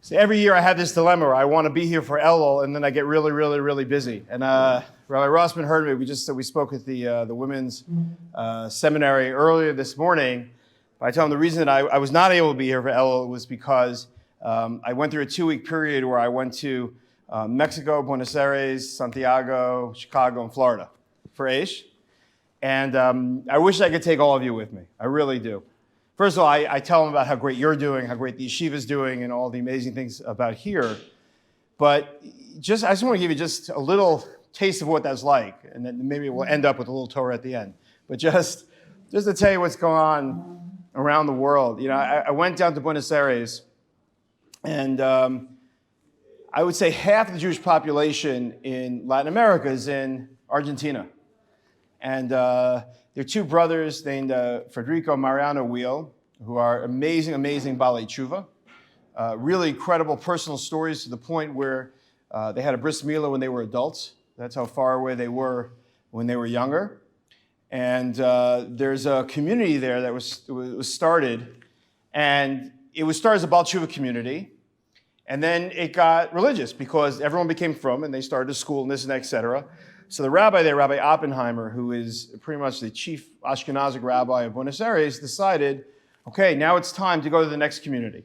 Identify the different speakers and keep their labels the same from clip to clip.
Speaker 1: So every year I have this dilemma where I want to be here for Elul, and then I get really, really, really busy. And Rabbi Rossman heard me. We spoke at the women's seminary earlier this morning. I told him the reason that I was not able to be here for Elul was because I went through a 2-week period where I went to Mexico, Buenos Aires, Santiago, Chicago, and Florida for Aish. And I wish I could take all of you with me. I really do. First of all, I tell them about how great you're doing, how great the yeshiva is doing, and all the amazing things about here. But I just want to give you just a little taste of what that's like, and then maybe we'll end up with a little Torah at the end. But just to tell you what's going on around the world. You know, I went down to Buenos Aires, and I would say half the Jewish population in Latin America is in Argentina. And there are two brothers named Federico and Mariano Wheel, who are amazing, amazing Balei Tshuva. Really incredible personal stories to the point where they had a bris milah when they were adults. That's how far away they were when they were younger. And there's a community there that was started, and it was started as a Baal Tshuva community. And then it got religious because everyone became frum, and they started a school and this and that, et cetera. So the rabbi there, Rabbi Oppenheimer, who is pretty much the chief Ashkenazic rabbi of Buenos Aires, decided, okay, now it's time to go to the next community.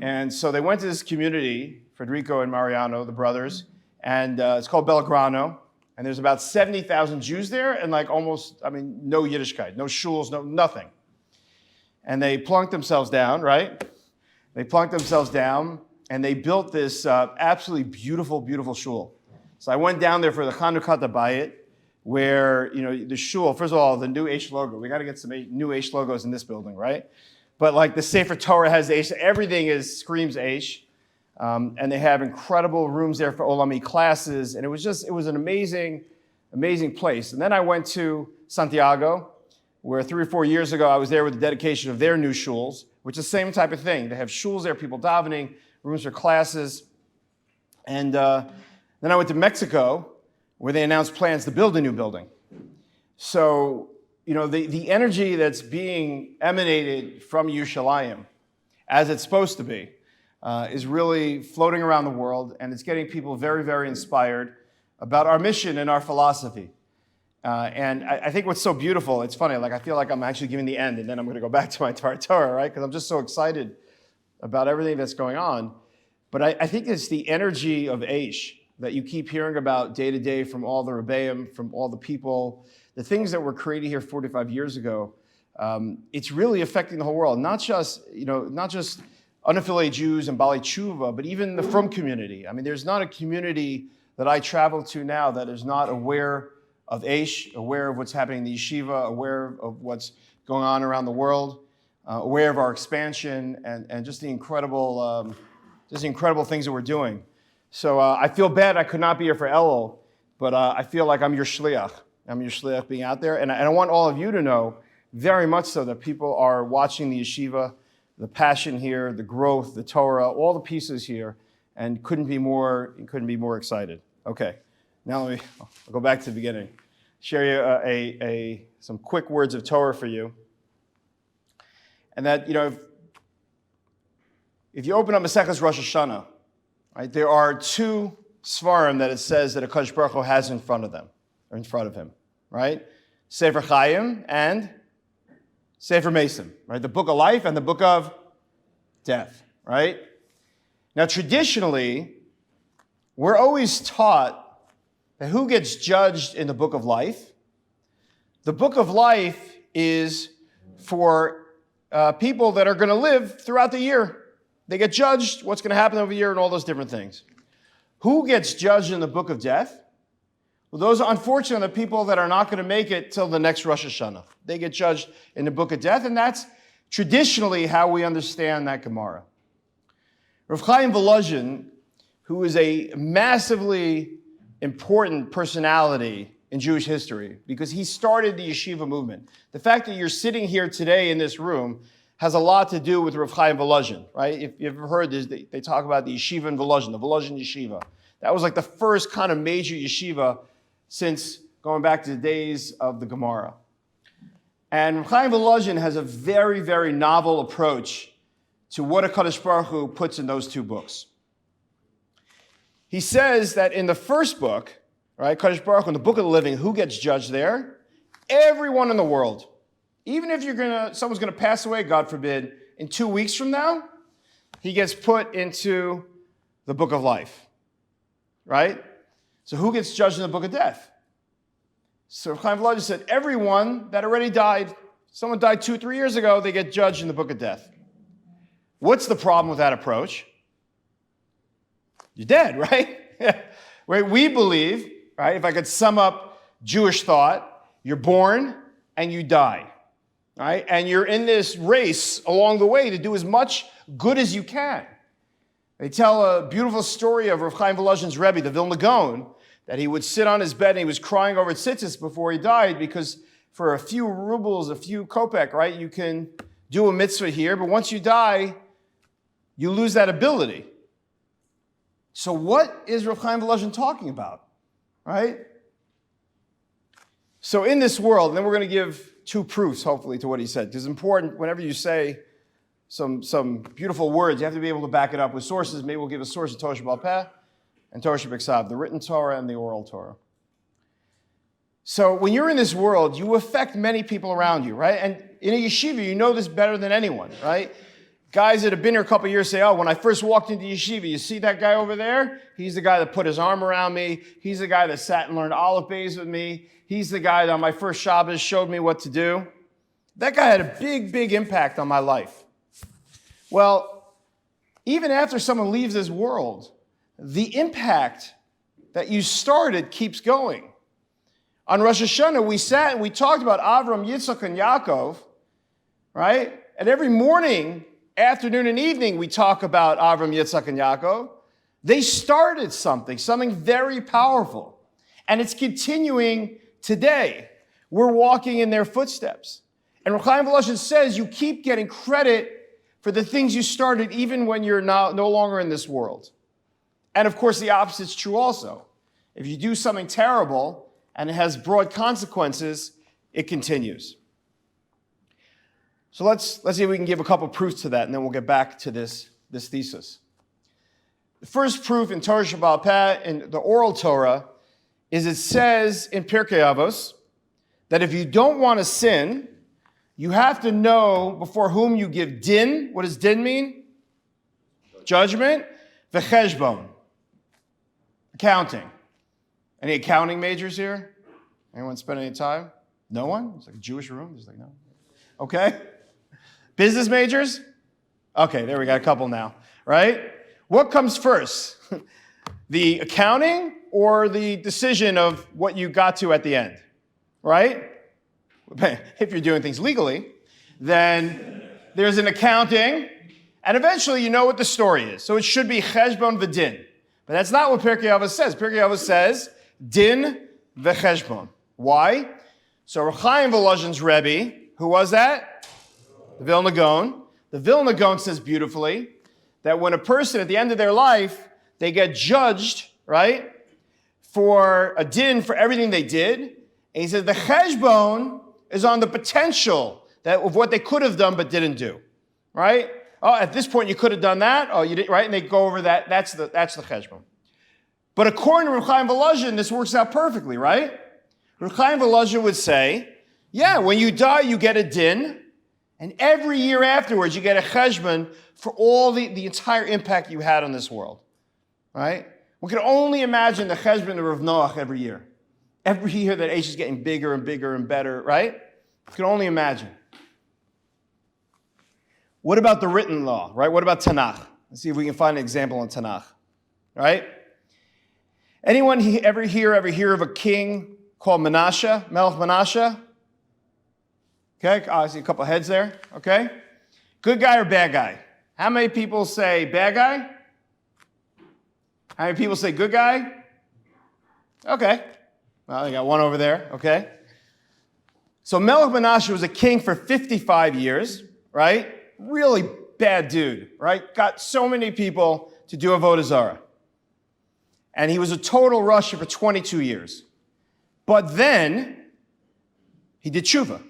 Speaker 1: And so they went to this community, Federico and Mariano, the brothers, and it's called Belgrano. And there's about 70,000 Jews there, and no Yiddishkeit, no shuls, no nothing. And they plunked themselves down, right? They plunked themselves down, and they built this absolutely beautiful, beautiful shul. So I went down there for the Chanukah Bayit, where, the shul, first of all, the new Aish logo. We got to get some new Aish logos in this building, right? But like the Sefer Torah has Aish, everything screams Aish. And they have incredible rooms there for Olami classes. And it was an amazing, amazing place. And then I went to Santiago, where 3 or 4 years ago, I was there with the dedication of their new shuls, which is the same type of thing. They have shuls there, people davening, rooms for classes. And then I went to Mexico, where they announced plans to build a new building. So, the energy that's being emanated from Yerushalayim, as it's supposed to be, is really floating around the world, and it's getting people very, very inspired about our mission and our philosophy. And I think what's so beautiful, it's funny, I feel like I'm actually giving the end, and then I'm going to go back to my Torah, right? Because I'm just so excited about everything that's going on. But I think it's the energy of Aish that you keep hearing about day to day from all the Rebbeim, from all the people, the things that were created here 45 years ago. It's really affecting the whole world, not just unaffiliated Jews and Balei Tshuva, but even the frum community. I mean, there's not a community that I travel to now that is not aware of Aish, aware of what's happening in the yeshiva, aware of what's going on around the world, aware of our expansion, and just the incredible things that we're doing. So I feel bad I could not be here for Elul, but I feel like I'm your shliach. I'm your shliach being out there. And I want all of you to know very much so that people are watching the yeshiva, the passion here, the growth, the Torah, all the pieces here, and couldn't be more excited. Okay, now I'll go back to the beginning. Share you some quick words of Torah for you. And that, if you open up Maseches Rosh Hashanah, right, there are 2 svarim that it says that HaKadosh Baruch Hu has in front of him, right? Sefer Chaim and Sefer Mesim, right? The book of life and the book of death, right? Now, traditionally, we're always taught that who gets judged in the book of life? The book of life is for people that are going to live throughout the year. They get judged, what's going to happen over the year, and all those different things. Who gets judged in the book of death? Well, those are unfortunately the people that are not going to make it till the next Rosh Hashanah. They get judged in the book of death, and that's traditionally how we understand that Gemara. Rav Chaim Volozhin, who is a massively important personality in Jewish history, because he started the yeshiva movement. The fact that you're sitting here today in this room has a lot to do with Rav Chaim Volozhin, right? If you've ever heard this, they talk about the yeshiva in Volozhin, the Volozhin yeshiva. That was like the first kind of major yeshiva since going back to the days of the Gemara. And Rav Chaim Volozhin has a very, very novel approach to what HaKadosh Baruch Hu puts in those two books. He says that in the first book, right, HaKadosh Baruch Hu, in the book of the living, who gets judged there? Everyone in the world. Even if someone's gonna pass away, God forbid, in 2 weeks from now, he gets put into the book of life, right? So who gets judged in the book of death? So Chaim Volozhin said, everyone that already died, someone died 2-3 years ago, they get judged in the book of death. What's the problem with that approach? You're dead, right? Right? We believe, right, if I could sum up Jewish thought, you're born and you die, right? And you're in this race along the way to do as much good as you can. They tell a beautiful story of Rav Chaim Volozhin's Rabbi, the Vilna Gaon, that he would sit on his bed and he was crying over tzitzis before he died because for a few rubles, a few kopek, right, you can do a mitzvah here, but once you die, you lose that ability. So what is Rav Chaim Volozhin talking about, right? So in this world, and then we're going to give 2 proofs, hopefully, to what he said, because it's important whenever you say some beautiful words, you have to be able to back it up with sources. Maybe we'll give a source of Torah Sheba'al Peh and Torah Shebiksav, the written Torah and the oral Torah. So when you're in this world, you affect many people around you, right? And in a yeshiva, you know this better than anyone, right? Guys that have been here a couple of years say, oh, when I first walked into yeshiva, you see that guy over there? He's the guy that put his arm around me. He's the guy that sat and learned Aleph Beis with me. He's the guy that on my first Shabbos showed me what to do. That guy had a big, big impact on my life. Well, even after someone leaves this world, the impact that you started keeps going. On Rosh Hashanah, we sat and we talked about Avram, Yitzchak, and Yaakov, right? And every morning, afternoon, and evening, we talk about Avram, Yitzchak, and Yaakov. They started something very powerful. And it's continuing today. We're walking in their footsteps. And Rav Chaim Volozhin says you keep getting credit for the things you started even when you're no longer in this world. And of course, the opposite's true also. If you do something terrible and it has broad consequences, it continues. So let's see if we can give a couple proofs to that, and then we'll get back to this thesis. The first proof in Torah Sheba'al Peh, in the oral Torah, is it says in Pirkei Avos that if you don't want to sin, you have to know before whom you give din. What does din mean? Judgment. V'cheshbon. Accounting. Any accounting majors here? Anyone spend any time? No one? It's like a Jewish room. Just like, no. Okay. Business majors? Okay, there we got a couple now, right? What comes first? The accounting or the decision of what you got to at the end, right? If you're doing things legally, then there's an accounting, and eventually you know what the story is. So it should be cheshbon v'din. But that's not what Pirkei Avos says. Pirkei Avos says din v'cheshbon. Why? So Rav Chaim Volozhin's Rebbe, who was that? The Vilna Gaon. The Vilna Gaon says beautifully that when a person at the end of their life, they get judged, right, for a din for everything they did. And he says the cheshbon is on the potential of what they could have done but didn't do, right? Oh, at this point you could have done that. Oh, you didn't, right? And they go over that. That's the cheshbon. But according to Rav Chaim Volozhin, this works out perfectly, right? Rav Chaim Volozhin would say, yeah, when you die, you get a din, and every year afterwards, you get a cheshbon for all the entire impact you had on this world, right? We can only imagine the cheshbon of Rav Noach every year. Every year that Aish is getting bigger and bigger and better, right? You can only imagine. What about the written law, right? What about Tanakh? Let's see if we can find an example in Tanakh, right? Anyone ever hear of a king called Menashe, Melech Menashe? Okay, I see a couple heads there, okay? Good guy or bad guy? How many people say bad guy? How many people say good guy? Okay. Well, I got one over there, okay? So Melech Menashe was a king for 55 years, right? Really bad dude, right? Got so many people to do Avodah Zarah. And he was a total Rasha for 22 years. But then, he did tshuva.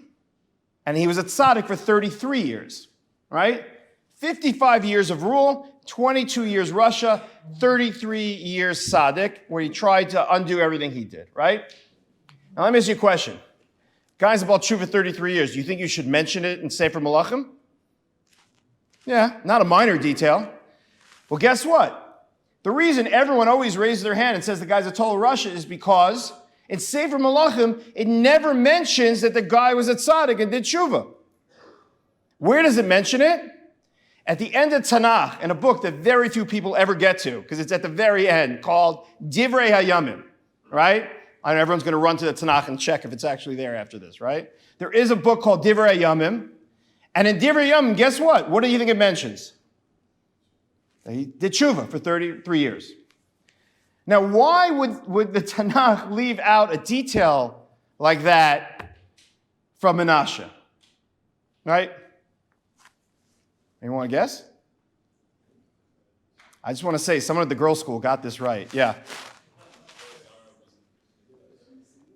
Speaker 1: And he was a tzaddik for 33 years, right? 55 years of rule, 22 years Russia, 33 years Tzaddik, where he tried to undo everything he did, right? Now let me ask you a question. Guys about tshuva 33 years, do you think you should mention it in Sefer Malachim? Yeah, not a minor detail. Well, guess what? The reason everyone always raises their hand and says the guy's a total Russia is because in Sefer Malachim, it never mentions that the guy was a tzaddik and did tshuva. Where does it mention it? At the end of Tanakh, in a book that very few people ever get to, because it's at the very end, called Divrei Hayamim, right? I know everyone's going to run to the Tanakh and check if it's actually there after this, right? There is a book called Divrei Hayamim, and in Divrei Hayamim, guess what? What do you think it mentions? He did tshuva for 33 years. Now, why would the Tanakh leave out a detail like that from Menashe? Right? Anyone want to guess? I just want to say, someone at the girls' school got this right. Yeah.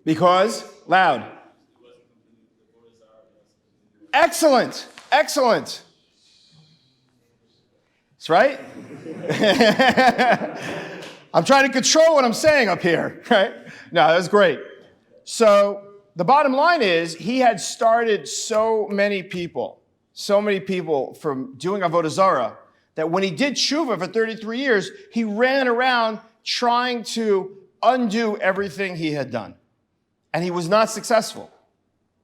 Speaker 1: Because? Loud. Excellent. Excellent. That's right. I'm trying to control what I'm saying up here, right? No, that's great. So the bottom line is he had started so many people from doing Avodah Zarah that when he did tshuva for 33 years, he ran around trying to undo everything he had done. And he was not successful.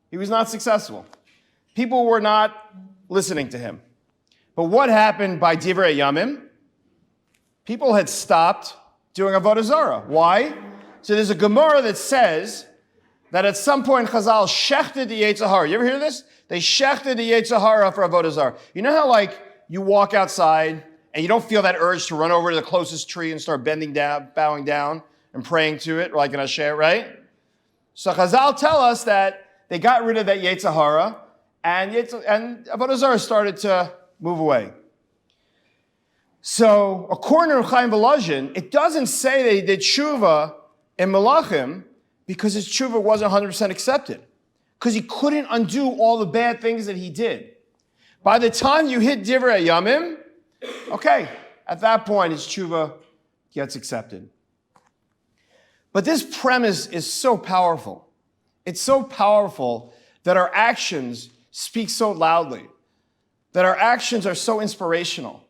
Speaker 1: He was not successful. People were not listening to him. But what happened by Divrei Yamim? People had stopped doing Avodah Zarah. Why? So there's a Gemara that says that at some point Chazal shechted the Yetzer Hara. You ever hear this? They shechted the Yetzer Hara for Avodah Zarah. You know how like you walk outside and you don't feel that urge to run over to the closest tree and start bending down, bowing down and praying to it like an Asher, right? So Chazal tell us that they got rid of that Yetzer Hara and Avodah Zarah started to move away. So according to Chaim Volozhin, it doesn't say that he did tshuva in Malachim because his tshuva wasn't 100% accepted. Because he couldn't undo all the bad things that he did. By the time you hit Divrei Yamim, okay, at that point his tshuva gets accepted. But this premise is so powerful. It's so powerful that our actions speak so loudly, that our actions are so inspirational.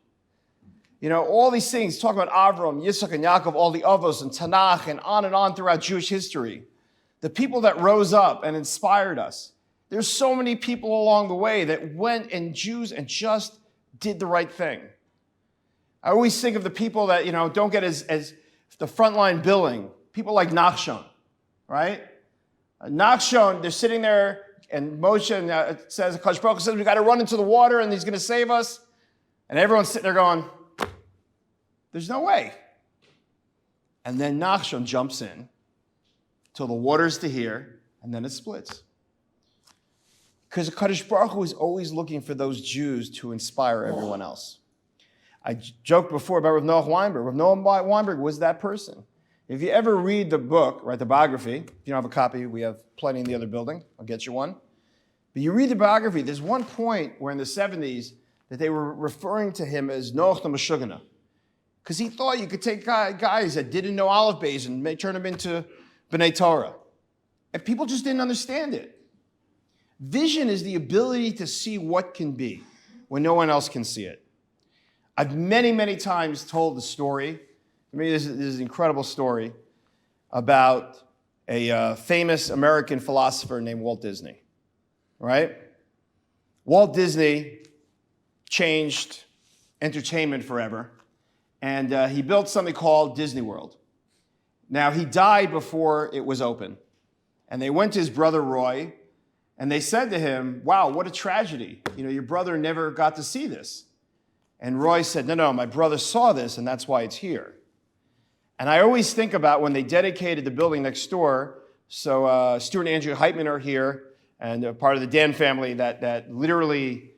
Speaker 1: You know, all these things, talk about Avram, Yitzchak, and Yaakov, all the Avos, and Tanakh, and on throughout Jewish history. The people that rose up and inspired us. There's so many people along the way that went and Jews and just did the right thing. I always think of the people that, don't get as the frontline billing. People like Nachshon, right? Nachshon, they're sitting there, and Moshe says, Kadosh Baruch Hu says, we got to run into the water, and he's going to save us. And everyone's sitting there going, there's no way. And then Nachshon jumps in till the water's to here, and then it splits. Because Kadosh Baruch Hu is always looking for those Jews to inspire everyone else. I joked before about Rav Noach Weinberg. Rav Noach Weinberg was that person. If you ever read the book, right, the biography, if you don't have a copy, we have plenty in the other building. I'll get you one. But you read the biography, there's one point where in the 70s that they were referring to him as Noach the Meshugana. Because he thought you could take guys that didn't know Aleph Beis and turn them into B'nai Torah. And people just didn't understand it. Vision is the ability to see what can be when no one else can see it. I've many, many times told the story. I mean, this is an incredible story about a famous American philosopher named Walt Disney, right? Walt Disney changed entertainment forever, and he built something called Disney World. Now, he died before it was open, and they went to his brother Roy, and they said to him, wow, what a tragedy. Your brother never got to see this. And Roy said, no, my brother saw this, and that's why it's here. And I always think about when they dedicated the building next door, so Stuart and Andrew Heitman are here, and part of the Dan family that literally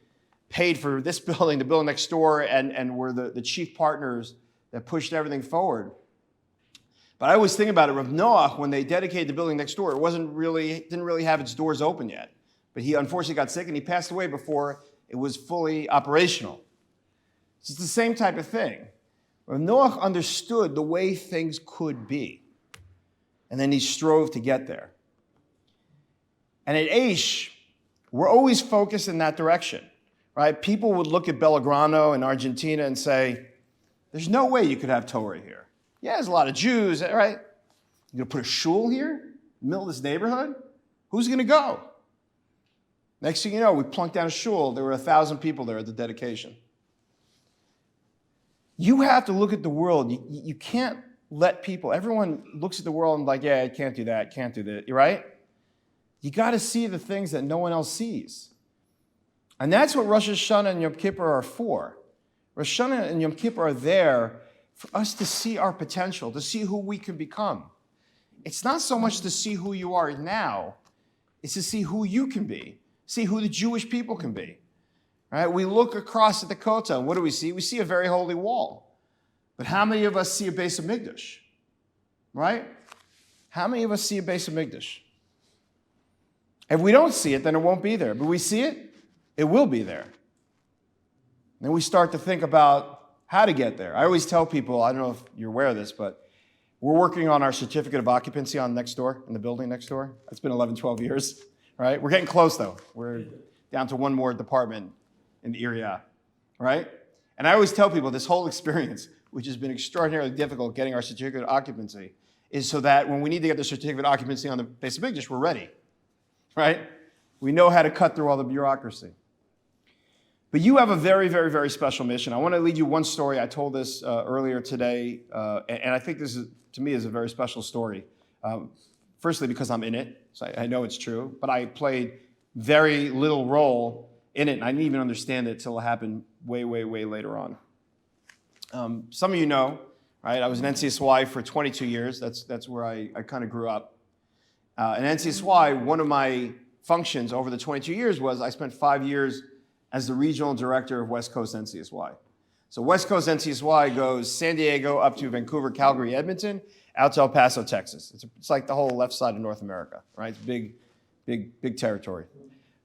Speaker 1: paid for this building, the building next door, and were the chief partners that pushed everything forward. But I always think about it, Rav Noach, when they dedicated the building next door, it didn't really have its doors open yet. But he unfortunately got sick, and he passed away before it was fully operational. It's the same type of thing. Where Noah understood the way things could be, and then he strove to get there. And at Aish, we're always focused in that direction, right? People would look at Belgrano in Argentina and say, there's no way you could have Torah here. Yeah, there's a lot of Jews, right? You're going to put a shul here in the middle of this neighborhood? Who's going to go? Next thing you know, we plunked down a shul. There were 1,000 people there at the dedication. You have to look at the world. You can't let people, everyone looks at the world and like, yeah, I can't do that, can't do that, right? You got to see the things that no one else sees. And that's what Rosh Hashanah and Yom Kippur are for. Rosh Hashanah and Yom Kippur are there for us to see our potential, to see who we can become. It's not so much to see who you are now, it's to see who you can be, see who the Jewish people can be. Right? We look across at the Kotel, and what do we see? We see a very holy wall. But how many of us see a Beis Hamikdash? Right? How many of us see a Beis Hamikdash? If we don't see it, then it won't be there. But we see it, it will be there. Then we start to think about how to get there. I always tell people, I don't know if you're aware of this, but we're working on our certificate of occupancy on next door, in the building next door. It's been 11, 12 years, right? We're getting close, though. We're down to one more department in the area, right? And I always tell people this whole experience, which has been extraordinarily difficult getting our certificate of occupancy, is so that when we need to get the certificate of occupancy on the Beis Hamikdash, we're ready, right? We know how to cut through all the bureaucracy. But you have a very, very, very special mission. I want to lead you one story. I told this earlier today, and I think this is, to me, is a very special story. Firstly, because I'm in it, so I know it's true, but I played very little role in it, and I didn't even understand it until it happened way, way, way later on. Some of you know, right? I was in NCSY for 22 years. That's where I kind of grew up. In NCSY, one of my functions over the 22 years was I spent 5 years as the regional director of West Coast NCSY. So West Coast NCSY goes San Diego up to Vancouver, Calgary, Edmonton, out to El Paso, Texas. It's like the whole left side of North America, right? It's big, big, big territory.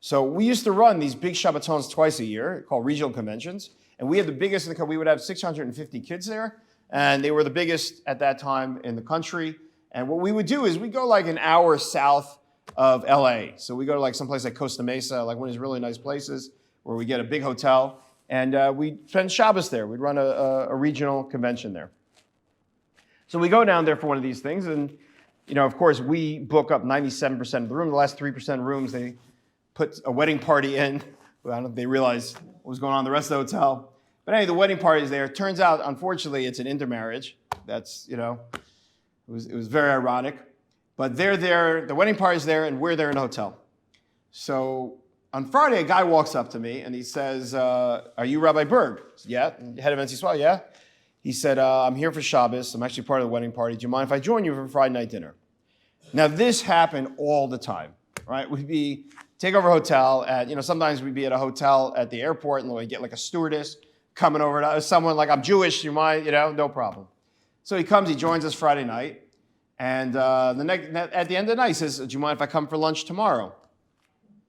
Speaker 1: So we used to run these big Shabbatons twice a year called regional conventions. And we had the biggest in the country. We would have 650 kids there. And they were the biggest at that time in the country. And what we would do is we'd go like an hour south of LA. So we go to like someplace like Costa Mesa, like one of these really nice places where we get a big hotel. And we'd spend Shabbos there. We'd run a regional convention there. So we go down there for one of these things. And, you know, of course, we book up 97% of the room. The last 3% rooms, they put a wedding party in. I don't know if they realized what was going on in the rest of the hotel. But anyway, the wedding party is there. It turns out, unfortunately, it's an intermarriage. That's, you know, it was very ironic. But they're there, the wedding party's there, and we're there in a hotel. So on Friday, a guy walks up to me, and he says, are you Rabbi Burg? Yeah, head of NCSY, yeah. He said, I'm here for Shabbos. I'm actually part of the wedding party. Do you mind if I join you for Friday night dinner? Now, this happened all the time, right? We'd take over a hotel at, you know, sometimes we'd be at a hotel at the airport and we'd get like a stewardess coming over to someone like, I'm Jewish, you mind, you know, no problem. So he comes, he joins us Friday night. And at the end of the night, he says, do you mind if I come for lunch tomorrow?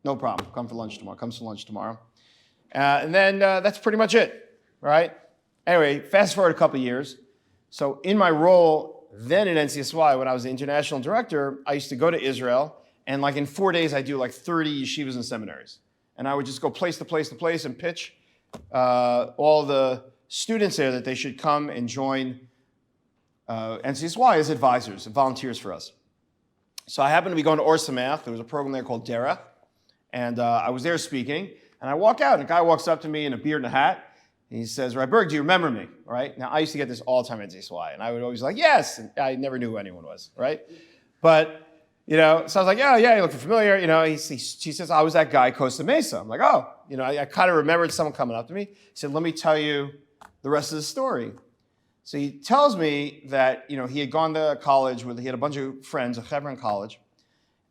Speaker 1: No problem, come for lunch tomorrow, comes for lunch tomorrow. And then that's pretty much it, right? Anyway, fast forward a couple of years. So in my role then at NCSY, when I was the international director, I used to go to Israel. And like in 4 days, I do like 30 yeshivas and seminaries. And I would just go place to place to place and pitch all the students there that they should come and join NCSY as advisors and volunteers for us. So I happened to be going to Or Sameach. There was a program there called Dera. And I was there speaking. And I walk out, and a guy walks up to me in a beard and a hat. And he says, Rabbi Burg, do you remember me? Right? Now, I used to get this all the time at NCSY. And I would always be like, yes. And I never knew who anyone was, right? But you know, so I was like, yeah, you look familiar. You know, she says, I was that guy, Costa Mesa. I'm like, oh, you know, I kind of remembered someone coming up to me. He said, let me tell you the rest of the story. So he tells me that, you know, he had gone to college he had a bunch of friends, a Hebron college.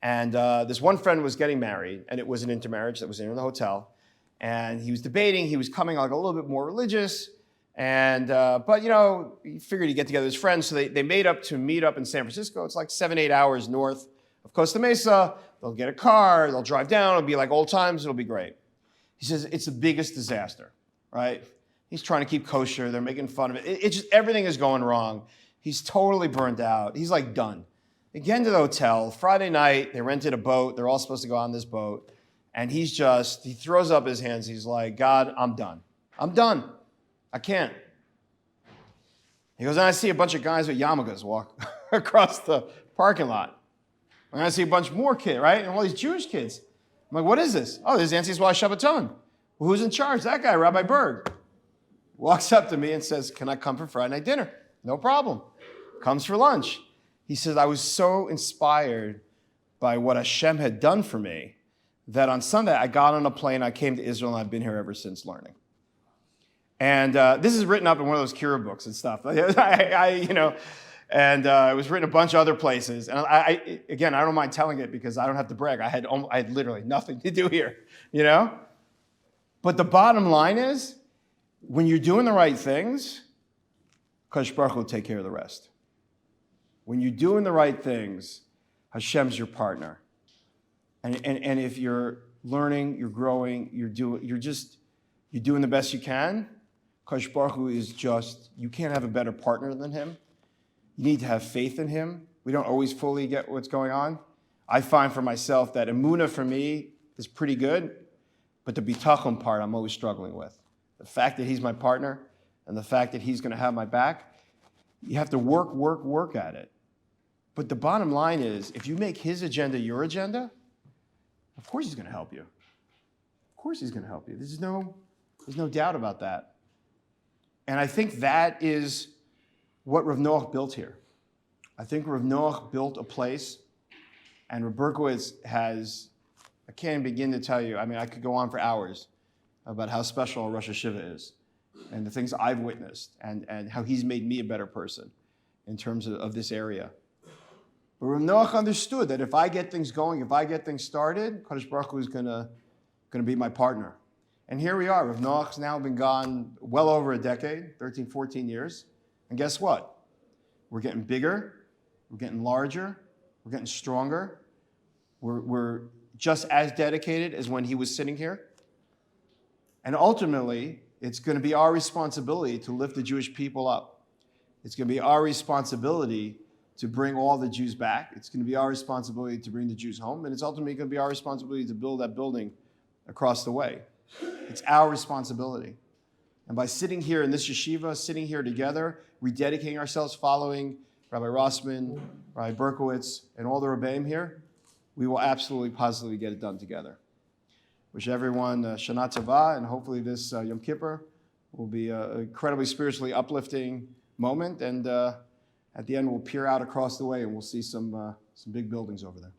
Speaker 1: And this one friend was getting married, and it was an intermarriage that was in the hotel. And he was debating, he was coming like a little bit more religious. And, but, you know, he figured he'd get together with his friends. So they made up to meet up in San Francisco. It's like 7-8 hours north of Costa Mesa. They'll get a car, they'll drive down, it'll be like old times, it'll be great. He says, it's the biggest disaster, right? He's trying to keep kosher. They're making fun of it. It's just everything is going wrong. He's totally burnt out. He's like done. They get into the hotel. Friday night, they rented a boat. They're all supposed to go on this boat. And he throws up his hands. He's like, God, I'm done. I'm done. I can't. He goes, and I see a bunch of guys with yarmulkes walk across the parking lot. And I see a bunch more kids, right? And all these Jewish kids. I'm like, what is this? Oh, this is Ansi's Shabbaton. Well, who's in charge? That guy, Rabbi Burg. Walks up to me and says, can I come for Friday night dinner? No problem. Comes for lunch. He says, I was so inspired by what Hashem had done for me that on Sunday I got on a plane, I came to Israel, and I've been here ever since learning. And this is written up in one of those Kira books and stuff. And it was written a bunch of other places. And again, I don't mind telling it because I don't have to brag. I had literally nothing to do here, But the bottom line is, when you're doing the right things, Kadosh Baruch Hu will take care of the rest. When you're doing the right things, Hashem's your partner. And if you're learning, you're growing, you're doing the best you can, Kadosh Baruch Hu is you can't have a better partner than him. You need to have faith in him. We don't always fully get what's going on. I find for myself that emunah for me is pretty good, but the bitachon part I'm always struggling with. The fact that he's my partner and the fact that he's going to have my back, you have to work at it. But the bottom line is, if you make his agenda your agenda, of course he's going to help you. Of course he's going to help you. There's no doubt about that. And I think that is what Rav Noach built here. I think Rav Noach built a place, and Rav Berkowitz I can't begin to tell you, I could go on for hours about how special Rosh Hashiva is and the things I've witnessed and how he's made me a better person in terms of this area. But Rav Noach understood that if I get things going, if I get things started, Kadosh Baruch Hu is going to be my partner. And here we are. Rav Noach's now been gone well over a decade, 13, 14 years. And guess what? We're getting bigger. We're getting larger. We're getting stronger. We're just as dedicated as when he was sitting here. And ultimately, it's going to be our responsibility to lift the Jewish people up. It's going to be our responsibility to bring all the Jews back. It's going to be our responsibility to bring the Jews home. And it's ultimately going to be our responsibility to build that building across the way. It's our responsibility. And by sitting here in this yeshiva, sitting here together, rededicating ourselves, following Rabbi Rossman, Rabbi Berkowitz, and all the Rebbeim here, we will absolutely, positively get it done together. Wish everyone Shana Tova, and hopefully this Yom Kippur will be an incredibly spiritually uplifting moment. And at the end, we'll peer out across the way, and we'll see some big buildings over there.